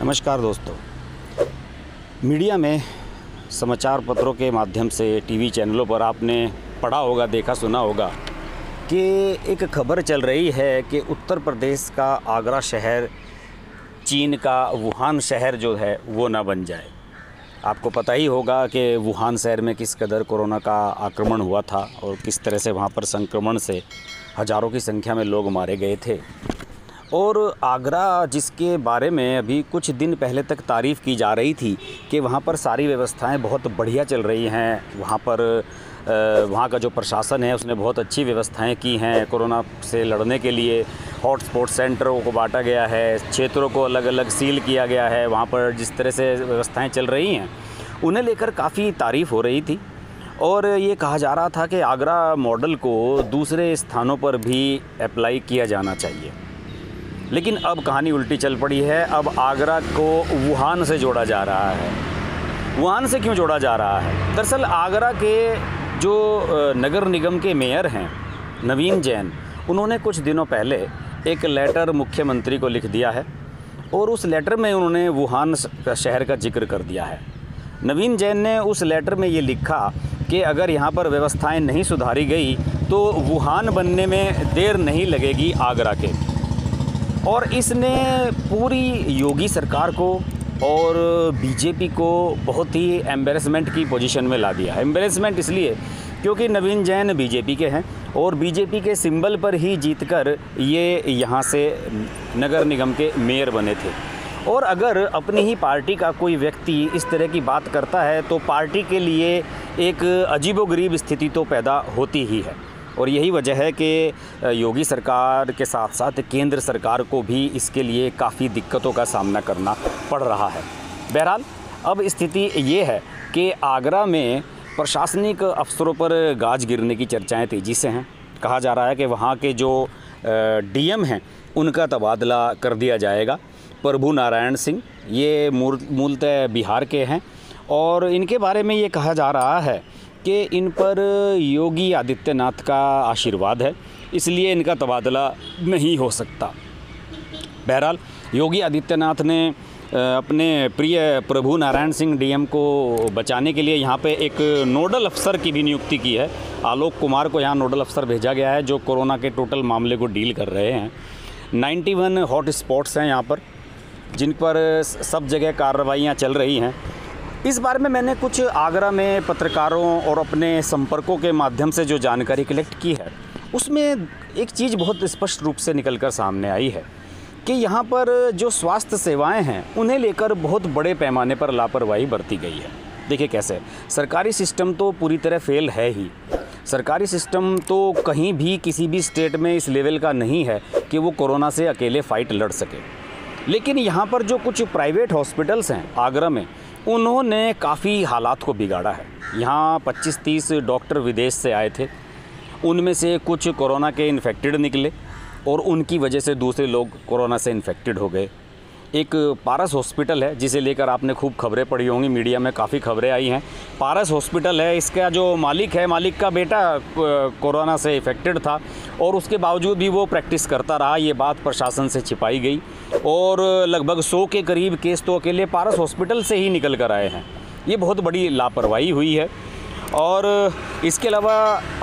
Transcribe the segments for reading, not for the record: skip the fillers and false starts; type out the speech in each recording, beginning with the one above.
नमस्कार दोस्तों। मीडिया में समाचार पत्रों के माध्यम से टीवी चैनलों पर आपने पढ़ा होगा, देखा सुना होगा कि एक खबर चल रही है कि उत्तर प्रदेश का आगरा शहर चीन का वुहान शहर जो है वो ना बन जाए। आपको पता ही होगा कि वुहान शहर में किस कदर कोरोना का आक्रमण हुआ था और किस तरह से वहाँ पर संक्रमण से हज़ारों की संख्या में लोग मारे गए थे। और आगरा, जिसके बारे में अभी कुछ दिन पहले तक तारीफ़ की जा रही थी कि वहाँ पर सारी व्यवस्थाएं बहुत बढ़िया चल रही हैं, वहाँ पर वहाँ का जो प्रशासन है उसने बहुत अच्छी व्यवस्थाएं की हैं। कोरोना से लड़ने के लिए हॉटस्पॉट सेंटरों को बांटा गया है, क्षेत्रों को अलग अलग सील किया गया है। वहाँ पर जिस तरह से व्यवस्थाएं चल रही हैं उन्हें लेकर काफ़ी तारीफ़ हो रही थी और ये कहा जा रहा था कि आगरा मॉडल को दूसरे स्थानों पर भी अप्लाई किया जाना चाहिए। लेकिन अब कहानी उल्टी चल पड़ी है। अब आगरा को वुहान से जोड़ा जा रहा है। वुहान से क्यों जोड़ा जा रहा है? दरअसल आगरा के जो नगर निगम के मेयर हैं नवीन जैन, उन्होंने कुछ दिनों पहले एक लेटर मुख्यमंत्री को लिख दिया है और उस लेटर में उन्होंने वुहान शहर का जिक्र कर दिया है। नवीन जैन ने उस लेटर में ये लिखा कि अगर यहाँ पर व्यवस्थाएं नहीं सुधारी गई तो वुहान बनने में देर नहीं लगेगी आगरा के। और इसने पूरी योगी सरकार को और बीजेपी को बहुत ही एम्बेरसमेंट की पोजीशन में ला दिया है। एम्बेरसमेंट इसलिए क्योंकि नवीन जैन बीजेपी के हैं और बीजेपी के सिंबल पर ही जीतकर ये यहाँ से नगर निगम के मेयर बने थे। और अगर अपनी ही पार्टी का कोई व्यक्ति इस तरह की बात करता है तो पार्टी के लिए एक अजीबोगरीब स्थिति तो पैदा होती ही है। और यही वजह है कि योगी सरकार के साथ साथ केंद्र सरकार को भी इसके लिए काफ़ी दिक्कतों का सामना करना पड़ रहा है। बहरहाल अब स्थिति ये है कि आगरा में प्रशासनिक अफसरों पर गाज गिरने की चर्चाएं तेज़ी से हैं। कहा जा रहा है कि वहाँ के जो डीएम हैं उनका तबादला कर दिया जाएगा। प्रभु नारायण सिंह ये मूलतः बिहार के हैं और इनके बारे में ये कहा जा रहा है कि इन पर योगी आदित्यनाथ का आशीर्वाद है, इसलिए इनका तबादला नहीं हो सकता। बहरहाल योगी आदित्यनाथ ने अपने प्रिय प्रभु नारायण सिंह डीएम को बचाने के लिए यहाँ पे एक नोडल अफसर की भी नियुक्ति की है। आलोक कुमार को यहाँ नोडल अफसर भेजा गया है जो कोरोना के टोटल मामले को डील कर रहे हैं। 91 हॉट स्पॉट्स हैं यहाँ पर जिन पर सब जगह कार्रवाइयाँ चल रही हैं। इस बारे में मैंने कुछ आगरा में पत्रकारों और अपने संपर्कों के माध्यम से जो जानकारी कलेक्ट की है उसमें एक चीज़ बहुत स्पष्ट रूप से निकलकर सामने आई है कि यहाँ पर जो स्वास्थ्य सेवाएं हैं उन्हें लेकर बहुत बड़े पैमाने पर लापरवाही बरती गई है। देखिए कैसे, सरकारी सिस्टम तो पूरी तरह फेल है ही। सरकारी सिस्टम तो कहीं भी किसी भी स्टेट में इस लेवल का नहीं है कि वो कोरोना से अकेले फ़ाइट लड़ सके। लेकिन यहाँ पर जो कुछ प्राइवेट हॉस्पिटल्स हैं आगरा में, उन्होंने काफ़ी हालात को बिगाड़ा है। यहाँ 25-30 डॉक्टर विदेश से आए थे, उनमें से कुछ कोरोना के इन्फेक्टेड निकले और उनकी वजह से दूसरे लोग कोरोना से इन्फेक्टेड हो गए। एक पारस हॉस्पिटल है जिसे लेकर आपने खूब खबरें पढ़ी होंगी, मीडिया में काफ़ी खबरें आई हैं। पारस हॉस्पिटल है, इसका जो मालिक है, मालिक का बेटा कोरोना से इफ़ेक्टेड था और उसके बावजूद भी वो प्रैक्टिस करता रहा। ये बात प्रशासन से छिपाई गई और लगभग 100 के करीब केस तो अकेले पारस हॉस्पिटल से ही निकल कर आए हैं। ये बहुत बड़ी लापरवाही हुई है। और इसके अलावा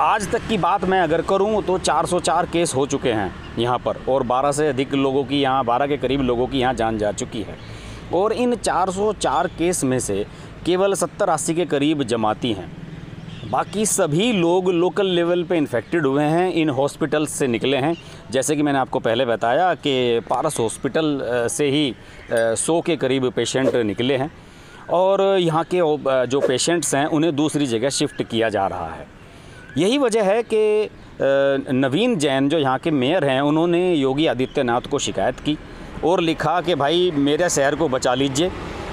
आज तक की बात मैं अगर करूं तो 404 केस हो चुके हैं यहाँ पर और 12 से अधिक लोगों की यहाँ 12 के करीब लोगों की यहाँ जान जा चुकी है। और इन 404 केस में से केवल 70-80 के करीब जमाती हैं। बाकी सभी लोग लोकल लेवल पे इन्फेक्टेड हुए हैं, इन हॉस्पिटल्स से निकले हैं। जैसे कि मैंने आपको पहले बताया कि पारस हॉस्पिटल से ही 100 के करीब पेशेंट निकले हैं और यहाँ के जो पेशेंट्स हैं उन्हें दूसरी जगह शिफ्ट किया जा रहा है। यही वजह है कि नवीन जैन जो यहाँ के मेयर हैं उन्होंने योगी आदित्यनाथ को शिकायत की और लिखा कि भाई मेरे शहर को बचा लीजिए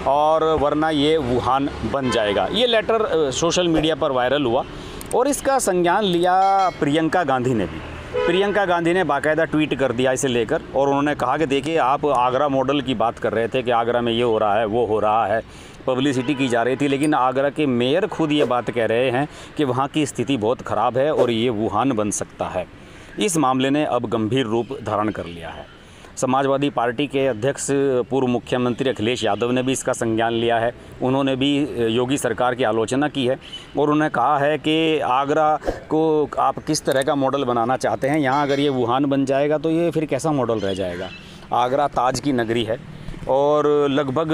और वरना ये वुहान बन जाएगा। ये लेटर सोशल मीडिया पर वायरल हुआ और इसका संज्ञान लिया प्रियंका गांधी ने भी। प्रियंका गांधी ने बाकायदा ट्वीट कर दिया इसे लेकर और उन्होंने कहा कि देखिए, आप आगरा मॉडल की बात कर रहे थे कि आगरा में ये हो रहा है, वो हो रहा है, पब्लिसिटी की जा रही थी, लेकिन आगरा के मेयर खुद ये बात कह रहे हैं कि वहाँ की स्थिति बहुत ख़राब है और ये वुहान बन सकता है। इस मामले ने अब गंभीर रूप धारण कर लिया है। समाजवादी पार्टी के अध्यक्ष पूर्व मुख्यमंत्री अखिलेश यादव ने भी इसका संज्ञान लिया है। उन्होंने भी योगी सरकार की आलोचना की है और उन्होंने कहा है कि आगरा को आप किस तरह का मॉडल बनाना चाहते हैं, यहाँ अगर ये वुहान बन जाएगा तो ये फिर कैसा मॉडल रह जाएगा। आगरा ताज की नगरी है और लगभग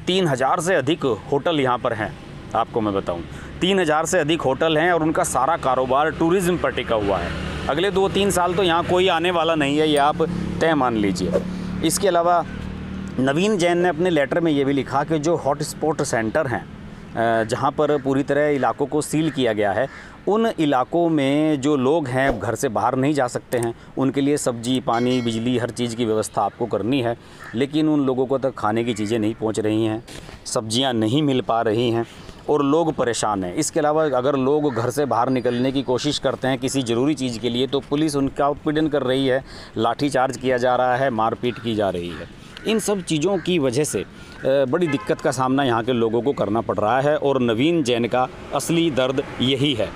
3000 से अधिक होटल यहाँ पर हैं। आपको मैं बताऊँ 3000 से अधिक होटल हैं और उनका सारा कारोबार टूरिज़्म पर टिका हुआ है। अगले 2-3 साल तो यहाँ कोई आने वाला नहीं है, ये आप तय मान लीजिए। इसके अलावा नवीन जैन ने अपने लेटर में ये भी लिखा कि जो हॉटस्पॉट सेंटर हैं जहाँ पर पूरी तरह इलाकों को सील किया गया है, उन इलाकों में जो लोग हैं घर से बाहर नहीं जा सकते हैं, उनके लिए सब्जी, पानी, बिजली, हर चीज़ की व्यवस्था आपको करनी है। लेकिन उन लोगों को तक खाने की चीज़ें नहीं पहुँच रही हैं, सब्जियाँ नहीं मिल पा रही हैं और लोग परेशान हैं। इसके अलावा अगर लोग घर से बाहर निकलने की कोशिश करते हैं किसी ज़रूरी चीज़ के लिए तो पुलिस उनका उत्पीड़न कर रही है, लाठीचार्ज किया जा रहा है, मारपीट की जा रही है। इन सब चीज़ों की वजह से बड़ी दिक्कत का सामना यहाँ के लोगों को करना पड़ रहा है और नवीन जैन का असली दर्द यही है।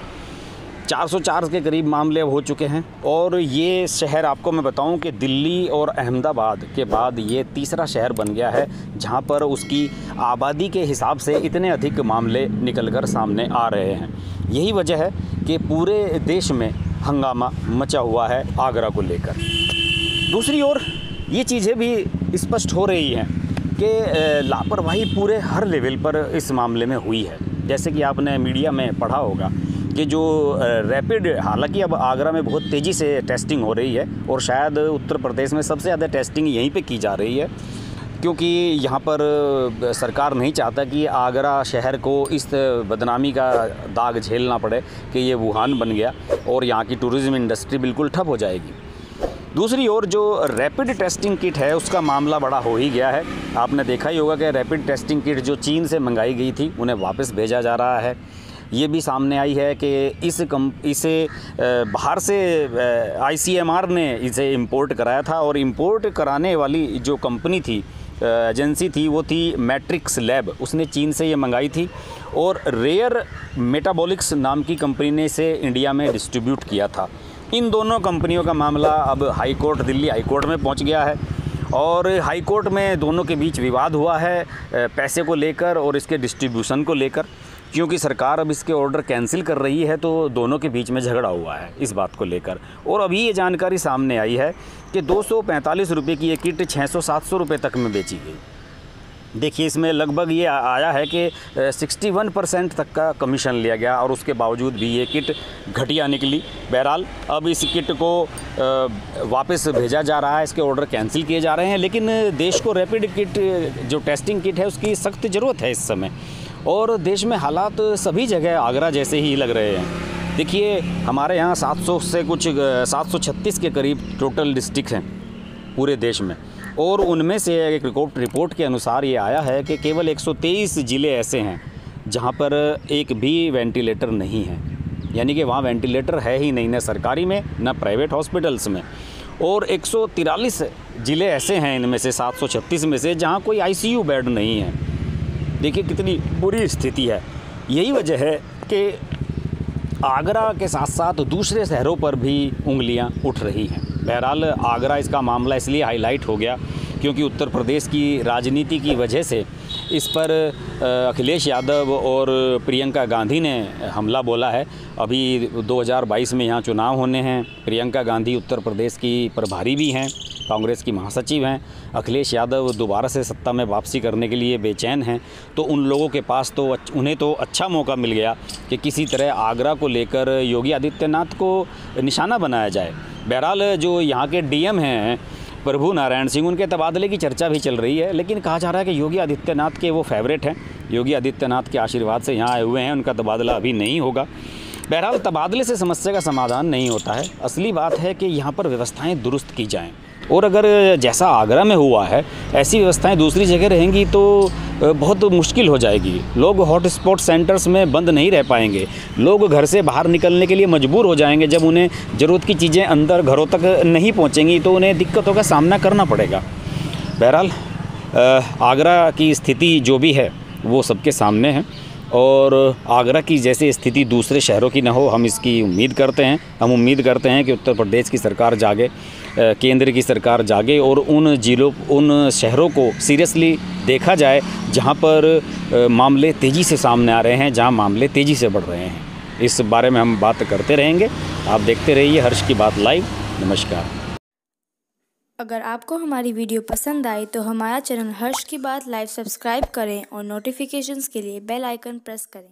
404 के करीब मामले हो चुके हैं और ये शहर आपको मैं बताऊं कि दिल्ली और अहमदाबाद के बाद ये तीसरा शहर बन गया है जहां पर उसकी आबादी के हिसाब से इतने अधिक मामले निकलकर सामने आ रहे हैं। यही वजह है कि पूरे देश में हंगामा मचा हुआ है आगरा को लेकर। दूसरी ओर ये चीज़ें भी स्पष्ट हो रही हैं कि लापरवाही पूरे हर लेवल पर इस मामले में हुई है। जैसे कि आपने मीडिया में पढ़ा होगा कि जो रैपिड, हालांकि अब आगरा में बहुत तेज़ी से टेस्टिंग हो रही है और शायद उत्तर प्रदेश में सबसे ज़्यादा टेस्टिंग यहीं पे की जा रही है, क्योंकि यहाँ पर सरकार नहीं चाहता कि आगरा शहर को इस बदनामी का दाग झेलना पड़े कि ये वुहान बन गया और यहाँ की टूरिज़्म इंडस्ट्री बिल्कुल ठप हो जाएगी। दूसरी ओर जो रैपिड टेस्टिंग किट है उसका मामला बड़ा हो ही गया है। आपने देखा ही होगा कि रैपिड टेस्टिंग किट जो चीन से मंगाई गई थी उन्हें वापस भेजा जा रहा है। ये भी सामने आई है कि इसे बाहर से ICMR ने इसे इंपोर्ट कराया था और इंपोर्ट कराने वाली जो कंपनी थी, एजेंसी थी, वो थी मैट्रिक्स लैब। उसने चीन से ये मंगाई थी और रेयर मेटाबॉलिक्स नाम की कंपनी ने इसे इंडिया में डिस्ट्रीब्यूट किया था। इन दोनों कंपनियों का मामला अब high court, Delhi high court में पहुंच गया है और हाई कोर्ट में दोनों के बीच विवाद हुआ है पैसे को लेकर और इसके डिस्ट्रीब्यूशन को लेकर। क्योंकि सरकार अब इसके ऑर्डर कैंसिल कर रही है तो दोनों के बीच में झगड़ा हुआ है इस बात को लेकर। और अभी ये जानकारी सामने आई है कि 245 रुपये की ये किट 600-700 रुपये तक में बेची गई। देखिए, इसमें लगभग ये आया है कि 61% तक का कमीशन लिया गया और उसके बावजूद भी ये किट घटिया निकली। बहरहाल अब इस किट को वापस भेजा जा रहा है, इसके ऑर्डर कैंसिल किए जा रहे हैं। लेकिन देश को रैपिड किट, जो टेस्टिंग किट है, उसकी सख्त ज़रूरत है इस समय और देश में हालात सभी जगह आगरा जैसे ही लग रहे हैं। देखिए, हमारे यहाँ 736 के करीब टोटल डिस्ट्रिक्ट हैं पूरे देश में और उनमें से एक रिपोर्ट के अनुसार ये आया है कि केवल 123 ज़िले ऐसे हैं जहां पर एक भी वेंटिलेटर नहीं है। यानी कि वहाँ वेंटिलेटर है ही नहीं, न सरकारी में न प्राइवेट हॉस्पिटल्स में। और 143 ज़िले ऐसे हैं इनमें से 736 में से जहां कोई ICU बेड नहीं है। देखिए कितनी बुरी स्थिति है। यही वजह है कि आगरा के साथ साथ दूसरे शहरों पर भी उंगलियां उठ रही हैं। बहरहाल आगरा इसका मामला इसलिए हाईलाइट हो गया क्योंकि उत्तर प्रदेश की राजनीति की वजह से इस पर अखिलेश यादव और प्रियंका गांधी ने हमला बोला है। अभी 2022 में यहाँ चुनाव होने हैं। प्रियंका गांधी उत्तर प्रदेश की प्रभारी भी हैं, कांग्रेस की महासचिव हैं। अखिलेश यादव दोबारा से सत्ता में वापसी करने के लिए बेचैन हैं। तो उन लोगों के पास तो उन्हें तो अच्छा मौका मिल गया कि किसी तरह आगरा को लेकर योगी आदित्यनाथ को निशाना बनाया जाए। बहरहाल जो यहाँ के DM हैं प्रभु नारायण सिंह, उनके तबादले की चर्चा भी चल रही है। लेकिन कहा जा रहा है कि योगी आदित्यनाथ के वो फेवरेट हैं, योगी आदित्यनाथ के आशीर्वाद से यहाँ आए हुए हैं, उनका तबादला अभी नहीं होगा। बहरहाल तबादले से समस्या का समाधान नहीं होता है। असली बात है कि यहाँ पर व्यवस्थाएं दुरुस्त की जाएं और अगर जैसा आगरा में हुआ है ऐसी व्यवस्थाएं दूसरी जगह रहेंगी तो बहुत मुश्किल हो जाएगी। लोग हॉटस्पॉट सेंटर्स में बंद नहीं रह पाएंगे। लोग घर से बाहर निकलने के लिए मजबूर हो जाएंगे। जब उन्हें ज़रूरत की चीज़ें अंदर घरों तक नहीं पहुंचेंगी तो उन्हें दिक्कतों का सामना करना पड़ेगा। बहरहाल आगरा की स्थिति जो भी है वो सबके सामने है और आगरा की जैसी स्थिति दूसरे शहरों की न हो, हम इसकी उम्मीद करते हैं। हम उम्मीद करते हैं कि उत्तर प्रदेश की सरकार जागे, केंद्र की सरकार जागे और उन ज़िलों, उन शहरों को सीरियसली देखा जाए जहां पर मामले तेज़ी से सामने आ रहे हैं, जहां मामले तेज़ी से बढ़ रहे हैं। इस बारे में हम बात करते रहेंगे। आप देखते रहिए हर्ष की बात लाइव। नमस्कार। अगर आपको हमारी वीडियो पसंद आई तो हमारा चैनल हर्ष की बात लाइव सब्सक्राइब करें और नोटिफिकेशंस के लिए बेल आइकन प्रेस करें।